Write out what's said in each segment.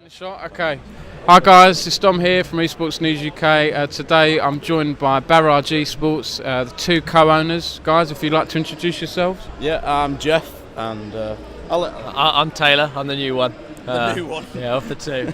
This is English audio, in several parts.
A shot? Okay. Hi guys, it's Dom here from Esports News UK. Today I'm joined by Barrage Esports, the two co-owners. Guys, if you'd like to introduce yourselves. Yeah, I'm Jeff, and I'm Taylor. I'm the new one. the new one. Yeah, of the two.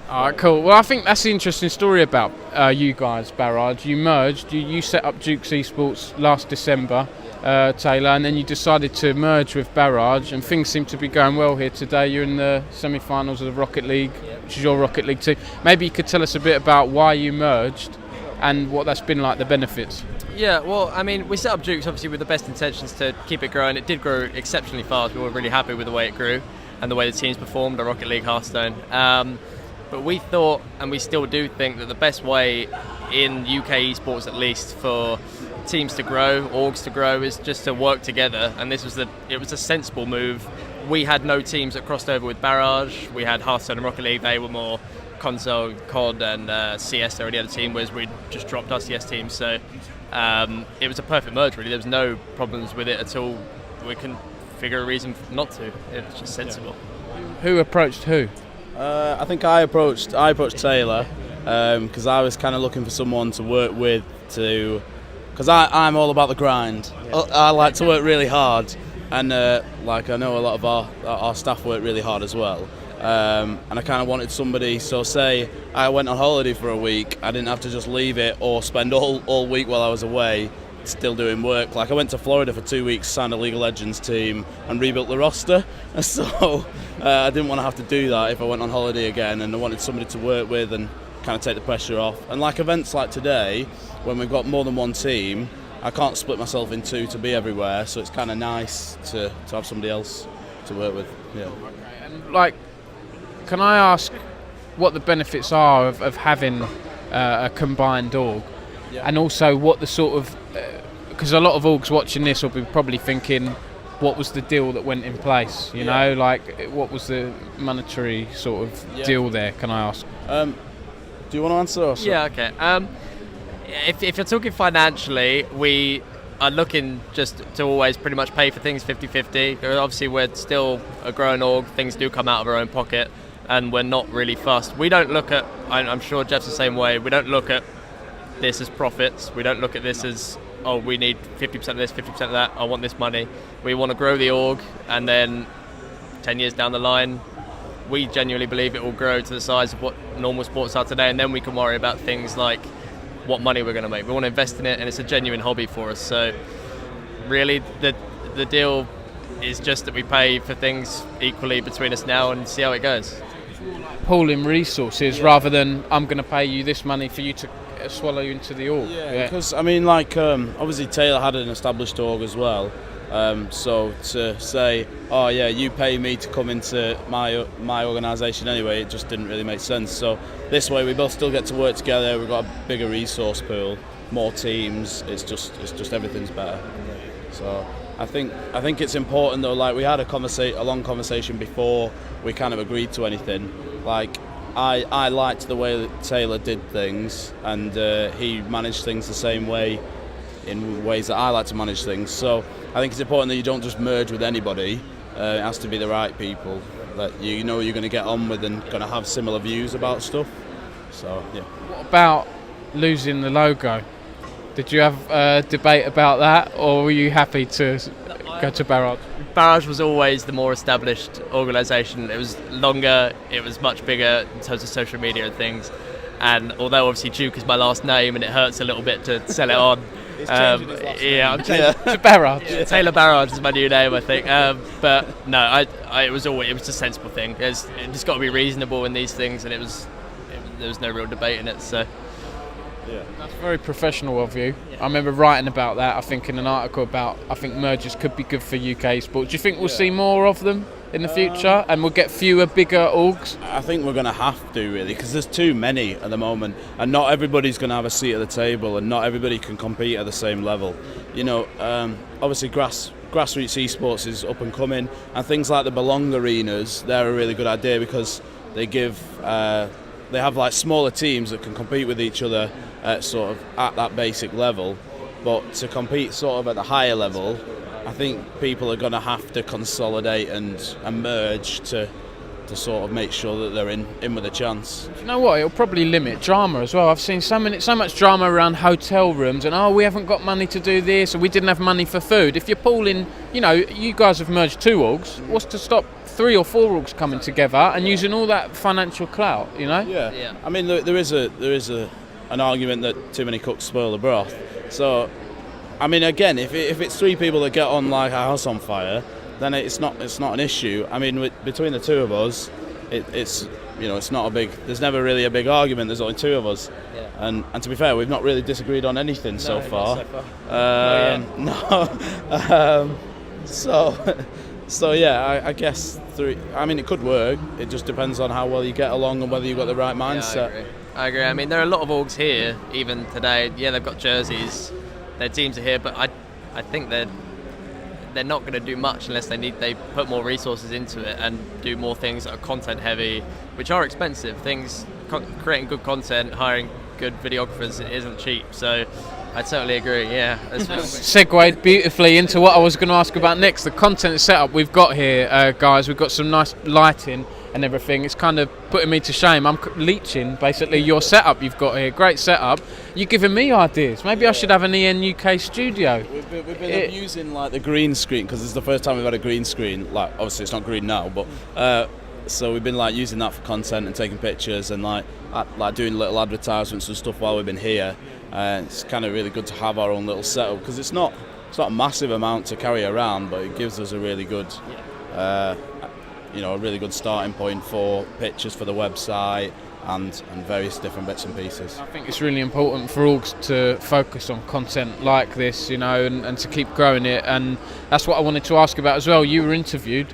Alright, cool. Well, I think that's the interesting story about you guys, Barrage. You merged, you set up Duke's Esports last December, Taylor, and then you decided to merge with Barrage, and things seem to be going well here today. You're in the semi-finals of the Rocket League, which is your Rocket League team. Maybe you could tell us a bit about why you merged and what that's been like, the benefits. Yeah, well, I mean, we set up Duke's obviously with the best intentions to keep it growing. It did grow exceptionally fast. We were really happy with the way it grew and the way the teams performed, the Rocket League Hearthstone. But we thought, and we still do think, that the best way in UK esports, at least, for teams to grow, orgs to grow, is just to work together. And it was a sensible move. We had no teams that crossed over with Barrage. We had Hearthstone and Rocket League. They were more console, COD, and CS. They were the other team, whereas we just dropped our CS team. So it was a perfect merge, really. There was no problems with it at all. We couldn't figure a reason not to. It was just sensible. Who approached who? I think I approached Taylor because I was kind of looking for someone to work with because I'm all about the grind. I like to work really hard, and I know a lot of our staff work really hard as well. And I kind of wanted somebody. So say I went on holiday for a week, I didn't have to just leave it or spend all week while I was away still doing work. Like I went to Florida for 2 weeks, signed a League of Legends team and rebuilt the roster. So I didn't want to have to do that if I went on holiday again, and I wanted somebody to work with and kind of take the pressure off. And like events like today, when we've got more than one team, I can't split myself in two to be everywhere, so it's kind of nice to have somebody else to work with. Yeah. Okay. And can I ask what the benefits are of having a combined org? Yeah. And also what the sort of, because a lot of orgs watching this will be probably thinking, what was the deal that went in place? You know, what was the monetary sort of deal there? Can I ask? Do you want to answer? Or Yeah, okay. If you're talking financially, we are looking just to always pretty much pay for things 50-50. Obviously, we're still a growing org. Things do come out of our own pocket, and we're not really fussed. We don't look at, I'm sure Jeff's the same way, we don't look at this as profits. We don't look at this as, oh, we need 50% of this, 50% of that, I want this money. We want to grow the org, and then 10 years down the line, we genuinely believe it will grow to the size of what normal sports are today, and then we can worry about things like what money we're going to make. We want to invest in it, and it's a genuine hobby for us. So really the deal is just that we pay for things equally between us now and see how it goes. Pooling resources rather than I'm going to pay you this money for you to swallow you into the org. Yeah, because I mean, obviously Taylor had an established org as well. So to say, oh yeah, you pay me to come into my organisation anyway, it just didn't really make sense. So this way we both still get to work together. We've got a bigger resource pool, more teams. It's just everything's better. So I think it's important though. Like we had a long conversation before we kind of agreed to anything. Like I liked the way that Taylor did things, and he managed things the same way in ways that I like to manage things. So I think it's important that you don't just merge with anybody. It has to be the right people that you know you're going to get on with and going to have similar views about stuff. So yeah. What about losing the logo? Did you have a debate about that, or were you happy to go to Barrage? Barrage was always the more established organisation. It was longer, it was much bigger in terms of social media and things. And although obviously Duke is my last name and it hurts a little bit to sell it on, I'm To Barrage. Yeah, Taylor Barrage is my new name, I think. But no, it was a sensible thing. It's just got to be reasonable in these things, and there was no real debate in it. So. Yeah. That's very professional of you. Yeah. I remember writing about that, I think, in an article about, I think mergers could be good for UK sports. Do you think we'll see more of them in the future, and we'll get fewer bigger orgs? I think we're going to have to, really, because there's too many at the moment, and not everybody's going to have a seat at the table, and not everybody can compete at the same level. You know, obviously grassroots esports is up and coming, and things like the Belong arenas, they're a really good idea because they have like smaller teams that can compete with each other at that basic level, but to compete sort of at the higher level, I think people are going to have to consolidate and merge to to sort of make sure that they're in with a chance. You know what? It'll probably limit drama as well. I've seen so much drama around hotel rooms, and we haven't got money to do this, or we didn't have money for food. If you're pooling, you guys have merged 2 orgs. What's to stop 3 or 4 orgs coming together and using all that financial clout? Yeah. I mean, there is an argument that too many cooks spoil the broth. So, I mean, again, if it's 3 people that get on like a house on fire, then it's not an issue. I mean, between the 2 of us, it's not a big. There's never really a big argument. There's only 2 of us, and to be fair, we've not really disagreed on anything so far. So yeah, I guess 3. I mean, it could work. It just depends on how well you get along and whether you've got the right mindset. Yeah, I agree. I mean, there are a lot of orgs here even today. Yeah, they've got jerseys. Their teams are here, but I think they're not going to do much unless they put more resources into it and do more things that are content heavy, which are expensive. Creating good content, hiring good videographers isn't cheap. So I totally agree. Yeah. Segued beautifully into what I was going to ask about next. The content setup we've got here, guys. We've got some nice lighting and everything. It's kind of putting me to shame. I'm leeching basically your setup you've got here. Great setup. You're giving me ideas. Maybe I should have an EN UK studio. We've been using like the green screen because this is the first time we've had a green screen. Like obviously it's not green now, but so we've been like using that for content and taking pictures and like doing little advertisements and stuff while we've been here. It's kind of really good to have our own little setup because it's not a massive amount to carry around, but it gives us a really good. A really good starting point for pictures for the website and various different bits and pieces. I think it's really important for orgs to focus on content like this, and to keep growing it, and that's what I wanted to ask about as well. You were interviewed.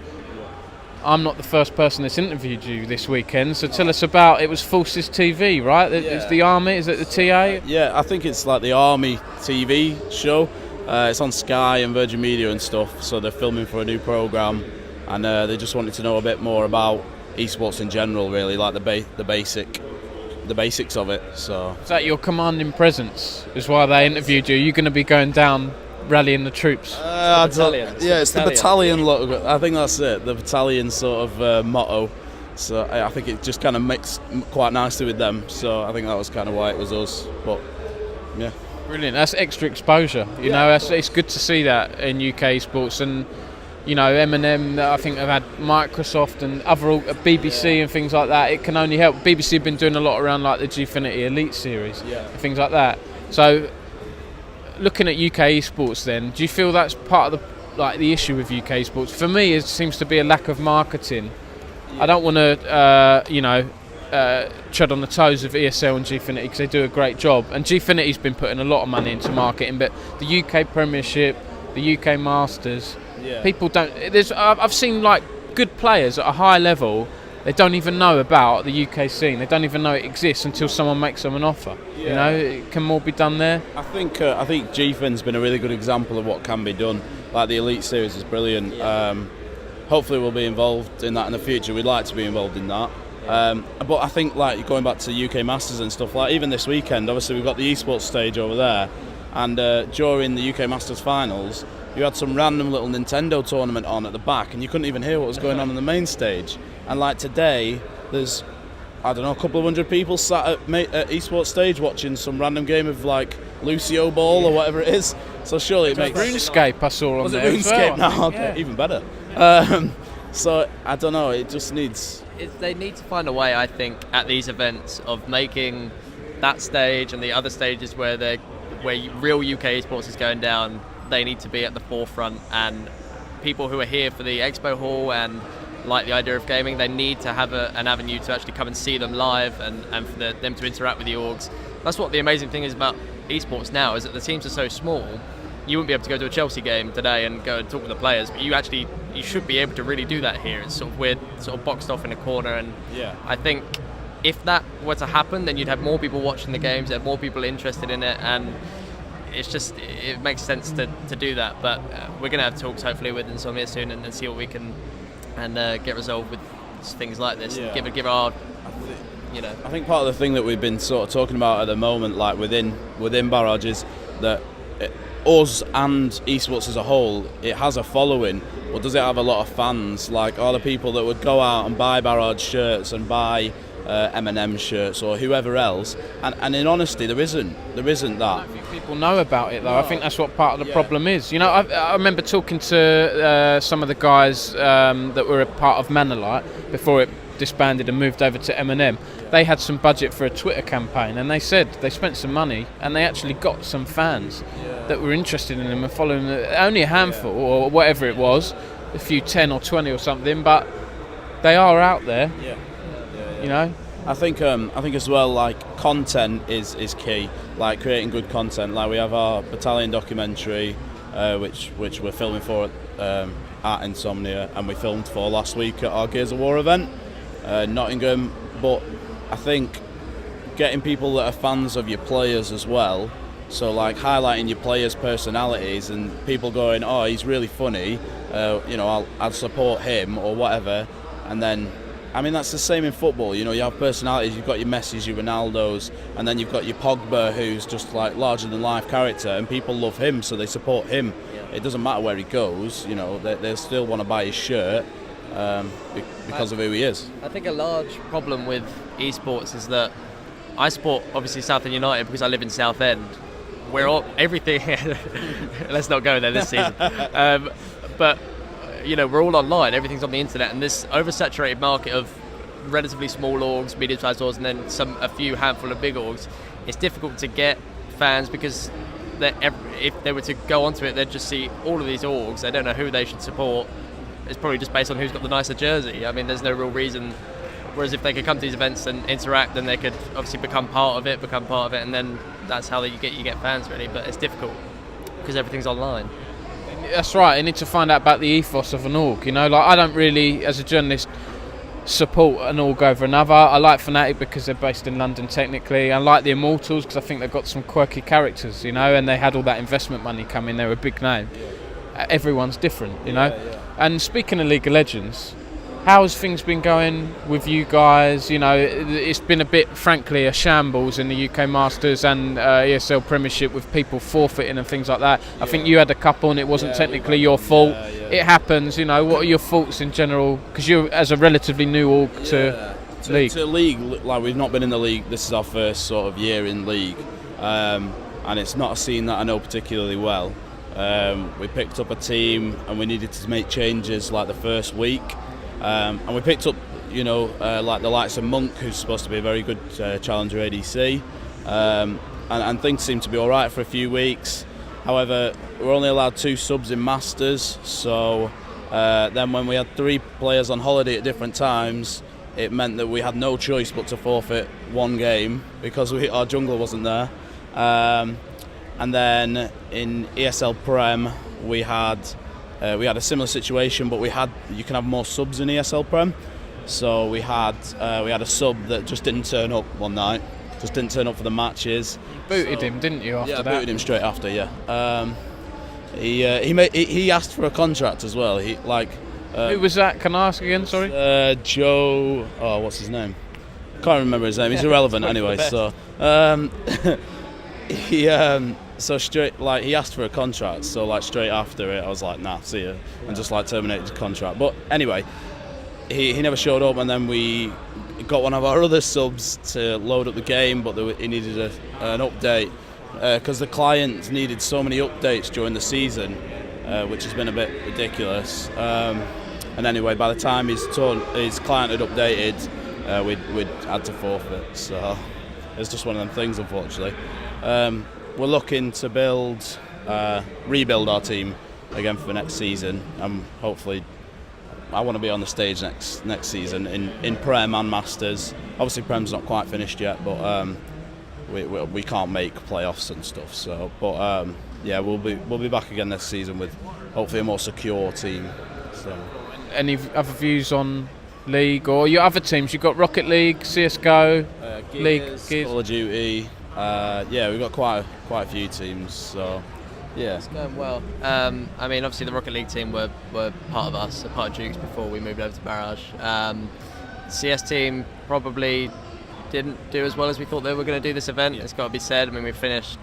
I'm not the first person that's interviewed you this weekend, so tell us about, it was Forces TV, right? It's the Army, is it the TA? Yeah, I think it's like the Army TV show. It's on Sky and Virgin Media and stuff, so they're filming for a new programme. And they just wanted to know a bit more about esports in general, really, like the basics of it. So is that your commanding presence? Is why they interviewed you? Are you going to be going down rallying the troops? It's the battalion logo. I think that's it. The battalion sort of motto. So I think it just kind of mixed quite nicely with them. So I think that was kind of why it was us. But yeah, brilliant. That's extra exposure. It's good to see that in UK sports. And M&M, I think have had Microsoft and other BBC and things like that. It can only help. BBC have been doing a lot around like the Gfinity Elite Series and things like that. So, looking at UK esports, then, do you feel that's part of the issue with UK sports? For me, it seems to be a lack of marketing. I don't want to, tread on the toes of ESL and Gfinity because they do a great job. And Gfinity's been putting a lot of money into marketing, but the UK Premiership, the UK Masters. Yeah. People don't. I've seen like good players at a high level. They don't even know about the UK scene. They don't even know it exists until someone makes them an offer. Yeah. Can more be done there? I think GFIN's been a really good example of what can be done. Like the Elite Series is brilliant. Yeah. Hopefully we'll be involved in that in the future. We'd like to be involved in that. But I think like going back to UK Masters and stuff, like even this weekend, obviously we've got the esports stage over there, and during the UK Masters finals. You had some random little Nintendo tournament on at the back and you couldn't even hear what was going on in the main stage. And like today, there's, I don't know, a couple of hundred people sat at esports stage watching some random game of like Lucio Ball or whatever it is. So surely it makes... RuneScape I saw on there. Was it RuneScape? No, okay, even better. So I don't know, it just needs... They need to find a way, I think, at these events of making that stage and the other stages where real UK esports is going down. They need to be at the forefront, and people who are here for the expo hall and like the idea of gaming, they need to have an avenue to actually come and see them live and for them to interact with the orgs. That's what the amazing thing is about esports now, is that the teams are so small. You wouldn't be able to go to a Chelsea game today and go and talk with the players, but you should be able to really do that here. It's we're sort of boxed off in a corner, and I think if that were to happen, then you'd have more people watching the games, have more people interested in it, and it makes sense to do that. But we're going to have talks hopefully with Insomnia soon and see what we can get resolved with things like this. Yeah. And give our, I think part of the thing that we've been sort of talking about at the moment, like within Barrage, is that us and esports as a whole, it has a following, but does it have a lot of fans? Like, are the people that would go out and buy Barrage shirts and buy M&M shirts or whoever else? And in honesty, there isn't that. I don't think people know about it though. No. I think that's what part of the problem is. You know, I remember talking to some of the guys that were a part of Manolite before it disbanded and moved over to M&M. They had some budget for a Twitter campaign, and they said they spent some money and they actually got some fans that were interested in them and following them. Only a handful or whatever it was, a few 10 or 20 or something, but they are out there. You know, I think as well, like, content is key. Like, creating good content. Like, we have our battalion documentary, which we're filming for at Insomnia, and we filmed for last week at our Gears of War event, Nottingham. But I think getting people that are fans of your players as well. So, like, highlighting your players' personalities and people going, oh, he's really funny. You know, I'll support him or whatever, and then. I mean, that's the same in football. You know, you have personalities. You've got your Messis, your Ronaldos, and then you've got your Pogba, who's just like larger than life character, and people love him, so they support him. Yeah. It doesn't matter where he goes. You know, they still want to buy his shirt because of who he is. I think a large problem with esports is that I support obviously Southend United because I live in Southend. We're all everything. Let's not go there this season. But you know, we're all online, everything's on the internet, and this oversaturated market of relatively small orgs, medium-sized orgs, and then a few handful of big orgs, it's difficult to get fans because if they were to go onto it, they'd just see all of these orgs, they don't know who they should support. It's probably just based on who's got the nicer jersey. I mean, there's no real reason, whereas if they could come to these events and interact, then they could obviously become part of it, and then that's how you get fans, really. But it's difficult because everything's online. That's right. You need to find out about the ethos of an org. You know, like, I don't really, as a journalist, support an org over another. I like Fnatic because they're based in London technically. I like the Immortals because I think they've got some quirky characters, you know, and they had all that investment money come in. They were a big name. Everyone's different, you know. And speaking of League of Legends, how has things been going with you guys? You know, it's been a bit, frankly, a shambles in the UK Masters and ESL Premiership with people forfeiting and things like that. I think you had a couple and it wasn't technically your fault. It happens, you know. What are your thoughts in general? Because you're, as a relatively new org to League. To League, like, we've not been in the League. This is our first sort of year in League. And it's not a scene that I know particularly well. We picked up a team and we needed to make changes like the first week. And we picked up, you know, like the likes of Monk, who's supposed to be a very good challenger ADC, and things seemed to be all right for a few weeks. However, we're only allowed 2 subs in Masters, so then when we had 3 players on holiday at different times, it meant that we had no choice but to forfeit 1 game because our jungler wasn't there. And then in ESL Prem, we had a similar situation, but you can have more subs in ESL Prem. So we had a sub that just didn't turn up one night, just didn't turn up for the matches. You booted him, didn't you? After that, booted him straight after. Yeah, he asked for a contract as well. Who was that? Can I ask again? Sorry. Joe. Oh, what's his name? Can't remember his name. He's irrelevant anyway. So So straight, like, he asked for a contract, so like straight after it I was like, nah, see ya, and just like terminated his contract. But anyway, he never showed up, and then we got one of our other subs to load up the game, but he needed an update because the client needed so many updates during the season, which has been a bit ridiculous. And anyway, by the time his client had updated, we'd had to forfeit, so it's just one of them things, unfortunately. We're looking to rebuild our team again for the next season, and hopefully I want to be on the stage next season in Prem and Masters. Obviously Prem's not quite finished yet, but we can't make playoffs and stuff. So, but yeah, we'll be back again next season with hopefully a more secure team. So, any other views on League or your other teams? You've got Rocket League, CS:GO, Gears, Call of Duty. Yeah, we've got quite a few teams, so yeah. It's going well. I mean, obviously the Rocket League team were part of us, a part of Dukes before we moved over to Barrage. CS team probably didn't do as well as we thought they were going to do this event, it's got to be said. I mean, we finished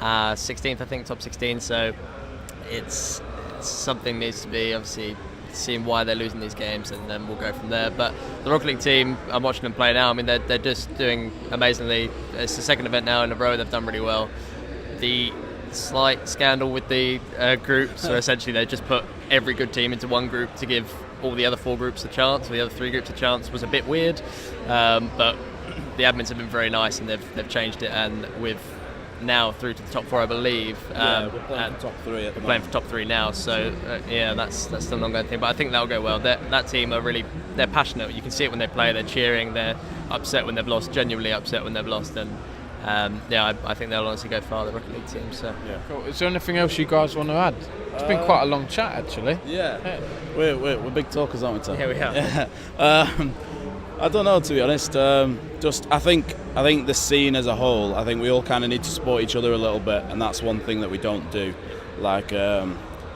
16th, I think, top 16. So it's something needs to be obviously seeing why they're losing these games, and then we'll go from there. But the Rocket League team, I'm watching them play now. I mean, they're just doing amazingly. It's the second event now in a row. They've done really well. The slight scandal with the groups, so essentially they just put every good team into one group to give all the other 4 groups a chance, or the other 3 groups a chance, was a bit weird. But the admins have been very nice, and they've changed it, and with now through to the top 4, I believe. We're playing for top 3 at the moment. Playing for top 3 now, so that's still an ongoing thing. But I think that'll go well. That team are they're passionate. You can see it when they play. They're cheering. They're upset when they've lost. Genuinely upset when they've lost. And I think they'll honestly go far, the Rocket League team. So Cool. Is there anything else you guys want to add? It's been quite a long chat, actually. Yeah. We're big talkers, aren't we, Tom? Yeah, we are. Yeah. I don't know, to be honest. I think the scene as a whole, I think we all kind of need to support each other a little bit, and that's one thing that we don't do. Like,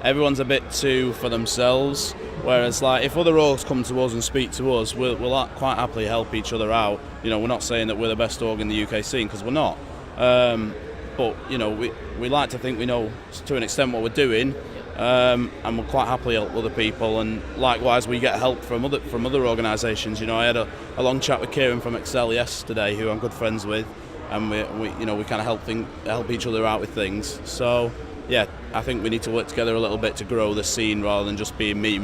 everyone's a bit too for themselves, whereas like if other orgs come to us and speak to us, we'll quite happily help each other out. You know, we're not saying that we're the best org in the UK scene, because we're not. But you know, we like to think we know to an extent what we're doing. And we'll quite happily help other people, and likewise we get help from other organisations. You know, I had a long chat with Kieran from Excel yesterday, who I'm good friends with, and we kind of help each other out with things. So yeah, I think we need to work together a little bit to grow the scene rather than just being me.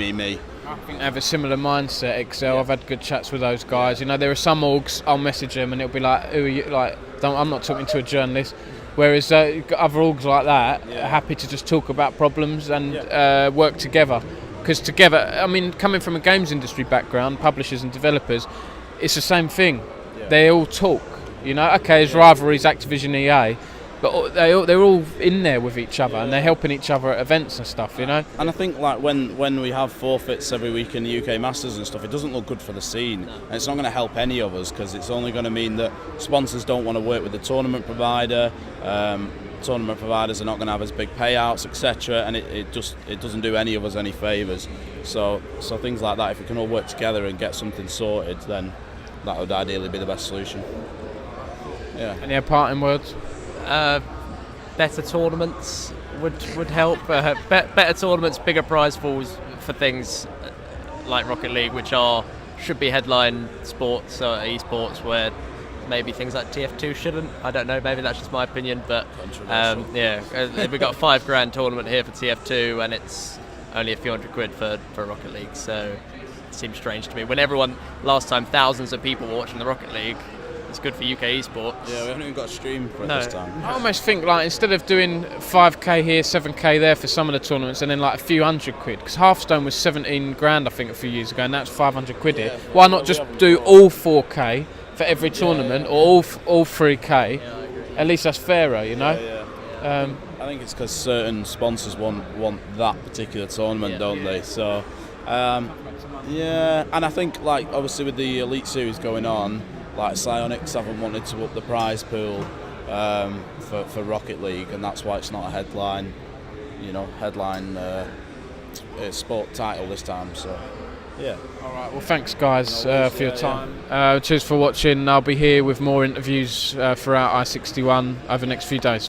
I think they have a similar mindset, Excel. I've had good chats with those guys. You know, there are some orgs, I'll message them and it'll be like, who are you? Like, I'm not talking to a journalist. Whereas other orgs like that are happy to just talk about problems and work together. Because together, I mean, coming from a games industry background, publishers and developers, it's the same thing. Yeah. They all talk. You know, okay, there's rivalries, Activision, EA, but they're all in there with each other, and they're helping each other at events and stuff, you know. And I think like when we have forfeits every week in the UK Masters and stuff, it doesn't look good for the scene, and it's not going to help any of us, because it's only going to mean that sponsors don't want to work with the tournament provider. Tournament providers are not going to have as big payouts, etc., and it doesn't do any of us any favours. So things like that, if we can all work together and get something sorted, then that would ideally be the best solution. Yeah. Any parting words? Better tournaments would help. Better tournaments, bigger prize pools for things like Rocket League, which should be headline sports or esports, where maybe things like TF2 shouldn't. I don't know, maybe that's just my opinion, but we've got a $5,000 tournament here for TF2 and it's only a few £100 for Rocket League, so it seems strange to me. When last time thousands of people were watching the Rocket League, it's good for UK esports. Yeah, we haven't even got a stream for it this time. I almost think like instead of doing 5k here, 7k there for some of the tournaments, and then like a few £100, because Hearthstone was 17 grand I think a few years ago, and that's 500 quid here. Why not just do all 4k for every tournament, or all 3k? At least that's fairer, you know. I think it's because certain sponsors want that particular tournament, don't they? So and I think like obviously with the Elite Series going on, like Psyonix haven't wanted to up the prize pool for Rocket League, and that's why it's not a headline sport title this time. So yeah. All right. Well, thanks guys for your time. Cheers for watching. I'll be here with more interviews throughout i61 over the next few days.